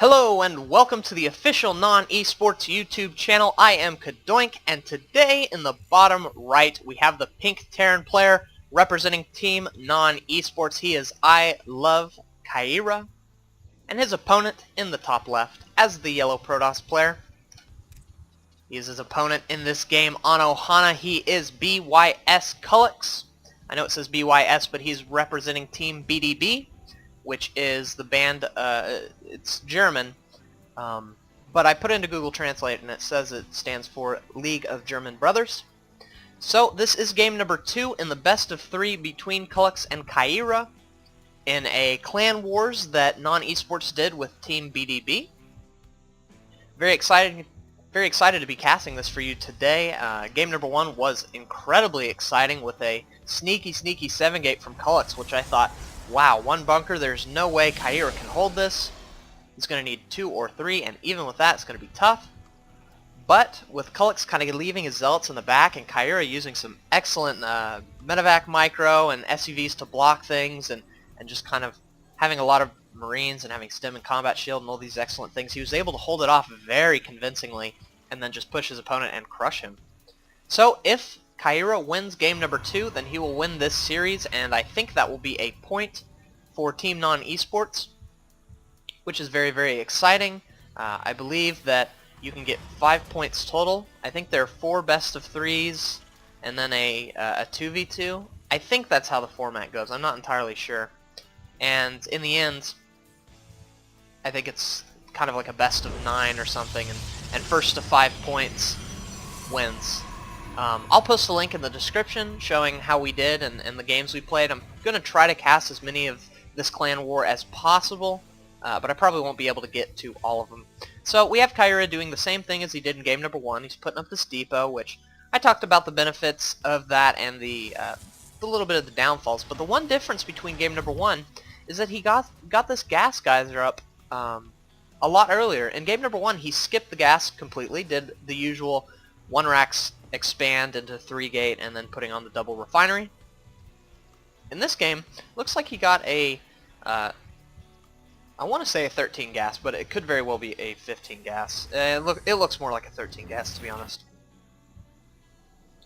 Hello and welcome to the official NoN-eSports YouTube channel. I am CadoinkStudios, and today in the bottom right we have the pink Terran player representing Team NoN-eSports. He is NoN-ILoveChiara, and his opponent in the top left as the yellow Protoss player. He is his opponent in this game on Ohana. He is bYskullux. I know it says BYS, but he's representing Team BDB, which is the band, it's German, but I put it into Google Translate and it says it stands for League of German Brothers. So this is game number 2 in the best of 3 between Skullux and Chiara in a clan wars that NoN-eSports did with Team BDB. Very excited to be casting this for you today. Game number 1 was incredibly exciting with a sneaky 7-gate from Skullux, which I thought, wow, 1 bunker, there's no way Chiara can hold this. He's going to need 2 or 3, and even with that, it's going to be tough. But with Skullux kind of leaving his zealots in the back, and Chiara using some excellent medevac micro and SUVs to block things, and just kind of having a lot of Marines and having stim and combat shield and all these excellent things, he was able to hold it off very convincingly, and then just push his opponent and crush him. So if Chiara wins game number 2, then he will win this series, and I think that will be a point for Team NoN-eSports, which is very exciting. I believe that you can get 5 points total. I think there are 4 best of 3s and then a 2v2. I think that's how the format goes. I'm not entirely sure. And in the end, I think it's kind of like a best of 9 or something, and first to 5 points wins. I'll post a link in the description showing how we did and the games we played. I'm going to try to cast as many of this clan war as possible, but I probably won't be able to get to all of them. So we have Chiara doing the same thing as he did in game number 1. He's putting up this depot, which I talked about the benefits of that and the little bit of the downfalls. But the one difference between game number 1 is that he got this gas geyser up a lot earlier. In game number 1, he skipped the gas completely, did the usual 1 racks expand into 3-gate and then putting on the double refinery. In this game, looks like he got a, I want to say a 13 gas, but it could very well be a 15 gas. It looks more like a 13 gas, to be honest.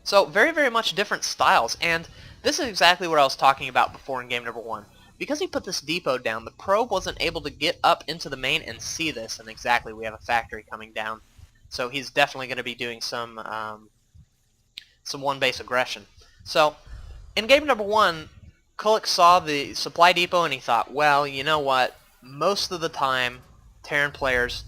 So very much different styles, and this is exactly what I was talking about before in game number 1. Because he put this depot down, the probe wasn't able to get up into the main and see this, and exactly, we have a factory coming down. So he's definitely going to be doing some one-base aggression. So in game number 1, Skullux saw the supply depot and he thought, well, you know what, most of the time Terran players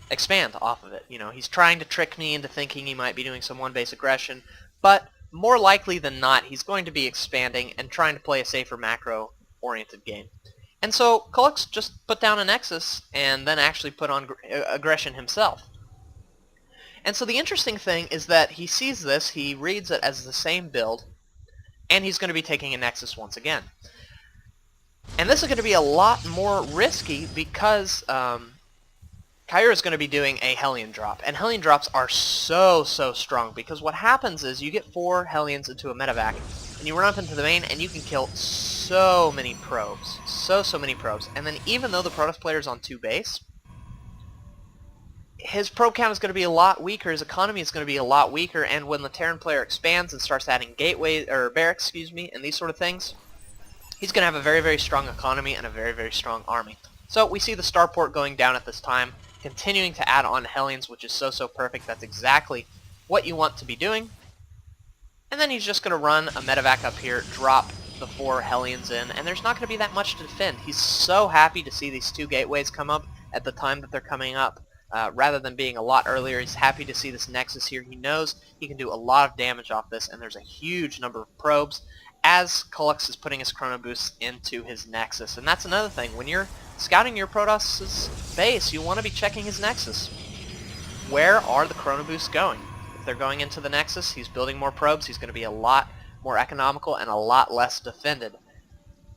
expand off of it. You know, he's trying to trick me into thinking he might be doing some one-base aggression, but more likely than not, he's going to be expanding and trying to play a safer macro-oriented game. And so Skullux just put down a Nexus and then actually put on aggression himself. And so the interesting thing is that he sees this, he reads it as the same build, and he's going to be taking a Nexus once again. And this is going to be a lot more risky because Chiara is going to be doing a Hellion drop. And Hellion drops are so strong, because what happens is you get 4 Hellions into a medevac, and you run up into the main, and you can kill so many probes. So many probes. And then even though the Protoss player is on 2 base, his probe count is going to be a lot weaker, his economy is going to be a lot weaker, and when the Terran player expands and starts adding gateways, or barracks, and these sort of things, he's going to have a very strong economy and a very strong army. So we see the starport going down at this time, continuing to add on Hellions, which is so perfect. That's exactly what you want to be doing. And then he's just going to run a medevac up here, drop the 4 Hellions in, and there's not going to be that much to defend. He's so happy to see these 2 gateways come up at the time that they're coming up. Rather than being a lot earlier, he's happy to see this Nexus here. He knows he can do a lot of damage off this, and there's a huge number of probes as Skullux is putting his chrono boosts into his Nexus. And that's another thing. When you're scouting your Protoss's base, you want to be checking his Nexus. Where are the chrono boosts going? If they're going into the Nexus, he's building more probes. He's going to be a lot more economical and a lot less defended.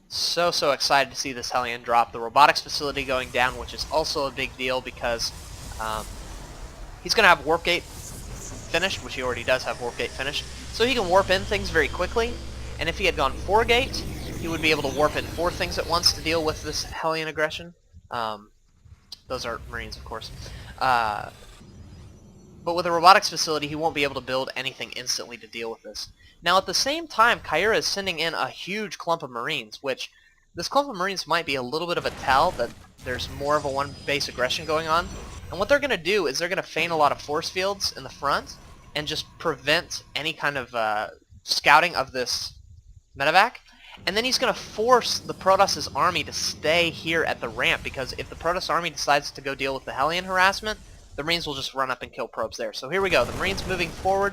So excited to see this Hellion drop. The robotics facility going down, which is also a big deal because he's going to have Warp Gate finished, which he already does have Warp Gate finished, so he can warp in things very quickly. And if he had gone 4-gate, he would be able to warp in 4 things at once to deal with this Hellion aggression. Those are Marines, of course. But with a robotics facility, he won't be able to build anything instantly to deal with this. Now, at the same time, Kyra is sending in a huge clump of Marines, which this clump of Marines might be a little bit of a tell that there's more of a one-base aggression going on. And what they're going to do is they're going to feign a lot of force fields in the front and just prevent any kind of scouting of this medevac. And then he's going to force the Protoss' army to stay here at the ramp, because if the Protoss army decides to go deal with the Hellion harassment, the Marines will just run up and kill probes there. So here we go. The Marines moving forward,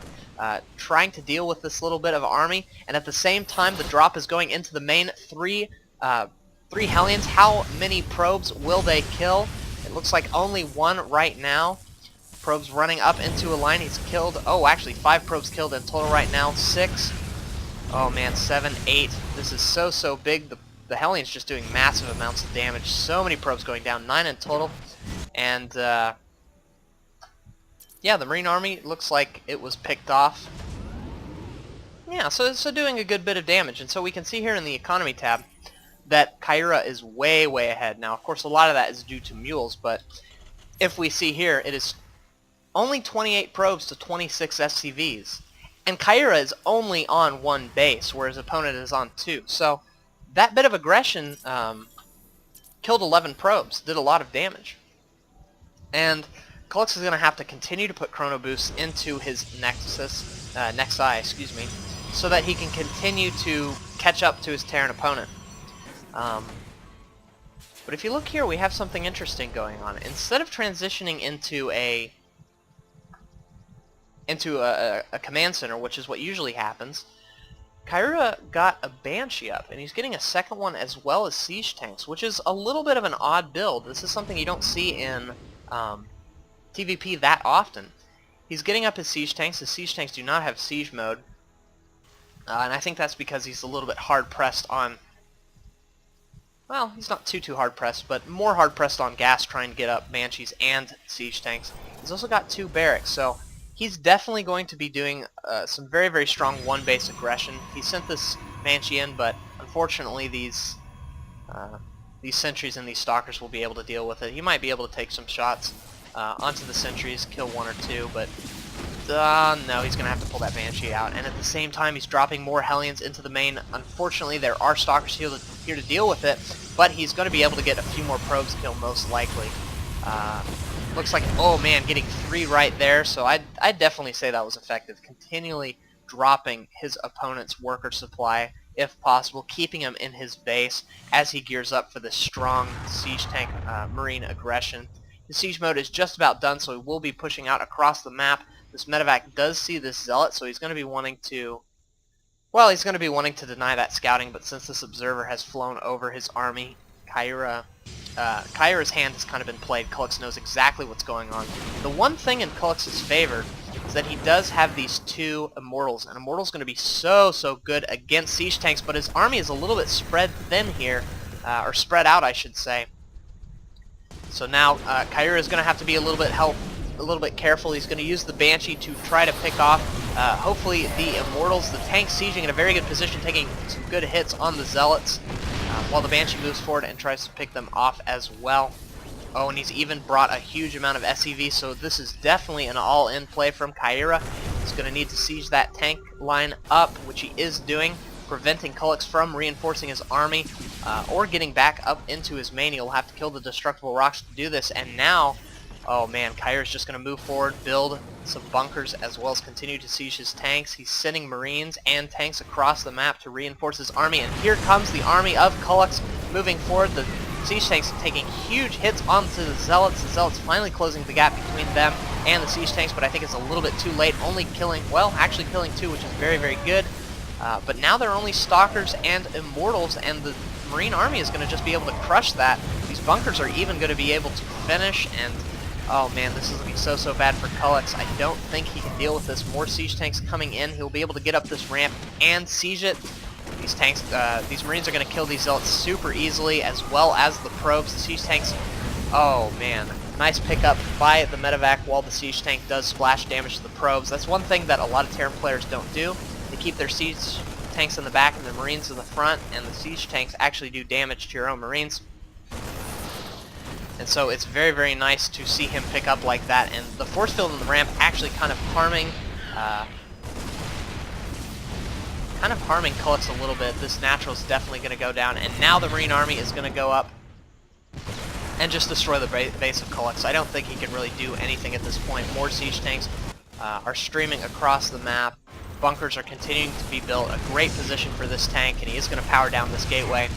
trying to deal with this little bit of army, and at the same time the drop is going into the main three Hellions. How many probes will they kill? It looks like only one right now. Probes running up into a line. He's killed, oh, actually 5 probes killed in total right now. 6. Oh man, 7, 8. This is so big. The Hellions just doing massive amounts of damage. So many probes going down. 9 in total. And yeah, the Marine Army looks like it was picked off. Yeah, so doing a good bit of damage. And so we can see here in the economy tab that Kyra is way ahead. Now, of course, a lot of that is due to mules, but if we see here, it is only 28 probes to 26 SCVs. And Kyra is only on 1 base, whereas his opponent is on 2. So that bit of aggression killed 11 probes, did a lot of damage. And Kullux is going to have to continue to put chrono boosts into his Nexi, excuse me, so that he can continue to catch up to his Terran opponent. But if you look here, we have something interesting going on. Instead of transitioning into a command center, which is what usually happens, Kyra got a Banshee up, and he's getting a second one as well as siege tanks, which is a little bit of an odd build. This is something you don't see in TvP that often. He's getting up his siege tanks. The siege tanks do not have siege mode, and I think that's because he's a little bit hard-pressed on... Well, he's not too hard-pressed, but more hard-pressed on gas trying to get up Banshees and siege tanks. He's also got 2 barracks, so he's definitely going to be doing some very strong one-base aggression. He sent this Banshee in, but unfortunately these sentries and these stalkers will be able to deal with it. He might be able to take some shots onto the sentries, kill 1 or 2, but no, he's going to have to pull that Banshee out. And at the same time, he's dropping more Hellions into the main. Unfortunately, there are stalkers here to deal with it, but he's going to be able to get a few more probes killed most likely. Looks like, oh man, getting 3 right there, so I'd definitely say that was effective. Continually dropping his opponent's worker supply, if possible, keeping him in his base as he gears up for this strong siege tank Marine aggression. The siege mode is just about done, so he will be pushing out across the map. This medevac does see this zealot, so he's going to be wanting to... Well, he's going to be wanting to deny that scouting, but since this observer has flown over his army, Kyra's hand has kind of been played. Kullux knows exactly what's going on. The one thing in Kullux's favor is that he does have these 2 Immortals, and Immortal's going to be so good against siege tanks, but his army is a little bit spread thin here, or spread out, I should say. So now Kyra is going to have to be a little bit careful. He's going to use the Banshee to try to pick off, hopefully, the Immortals. The tank sieging in a very good position, taking some good hits on the Zealots, while the Banshee moves forward and tries to pick them off as well. Oh, and he's even brought a huge amount of SCV, so this is definitely an all-in play from Kyra. He's going to need to siege that tank line up, which he is doing, preventing Kullux from reinforcing his army or getting back up into his main. He'll have to kill the destructible rocks to do this, and now, oh man, Kyra's just going to move forward, build some bunkers, as well as continue to siege his tanks. He's sending Marines and tanks across the map to reinforce his army, and here comes the army of Kullux moving forward. The siege tanks taking huge hits onto the Zealots. The Zealots finally closing the gap between them and the siege tanks, but I think it's a little bit too late, only killing, well, actually killing 2, which is very good. But now they're only Stalkers and Immortals, and the Marine Army is going to just be able to crush that. These bunkers are even going to be able to finish, and oh man, this is going to be so bad for Kullux. I don't think he can deal with this. More siege tanks coming in. He'll be able to get up this ramp and siege it. These tanks, these Marines are going to kill these Zealots super easily, as well as the probes. The siege tanks, oh man, nice pickup by the medevac while the siege tank does splash damage to the probes. That's one thing that a lot of Terran players don't do. They keep their siege tanks in the back and the Marines in the front, and the siege tanks actually do damage to your own Marines. And And so it's very, very nice to see him pick up like that. And the force field in the ramp actually kind of harming CadoinkStudios a little bit. This natural is definitely going to go down. And now the Marine Army is going to go up and just destroy the base of CadoinkStudios. I don't think he can really do anything at this point. More siege tanks are streaming across the map. Bunkers are continuing to be built. A great position for this tank, and he is going to power down this gateway.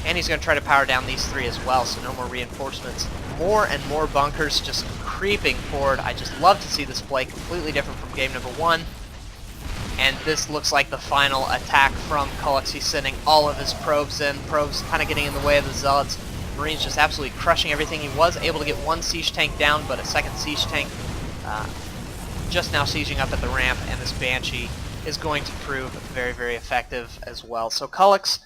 And he's going to try to power down these 3 as well, so no more reinforcements. More and more bunkers just creeping forward. I just love to see this play, completely different from game number 1. And this looks like the final attack from CadoinkStudios. He's sending all of his probes in. Probes kind of getting in the way of the Zealots. Marines just absolutely crushing everything. He was able to get 1 siege tank down, but a 2nd siege tank just now sieging up at the ramp, and this Banshee is going to prove very, very effective as well. So CadoinkStudios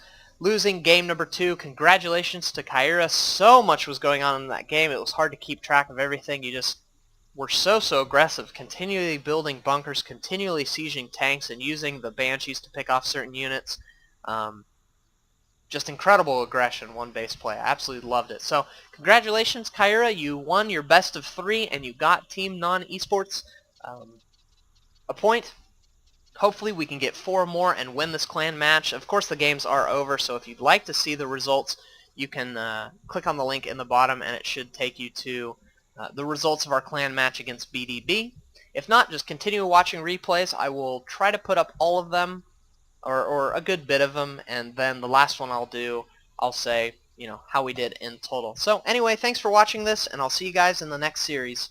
losing game number 2. Congratulations to Kyra. So much was going on in that game. It was hard to keep track of everything. You just were so aggressive, continually building bunkers, continually sieging tanks, and using the Banshees to pick off certain units. Just incredible aggression, one base play. I absolutely loved it. So congratulations, Kyra. You won your best of 3, and you got Team NoN-eSports a point. Hopefully we can get 4 more and win this clan match. Of course the games are over, so if you'd like to see the results, you can click on the link in the bottom and it should take you to the results of our clan match against BDB. If not, just continue watching replays. I will try to put up all of them, or a good bit of them, and then the last one I'll say, you know, how we did in total. So anyway, thanks for watching this, and I'll see you guys in the next series.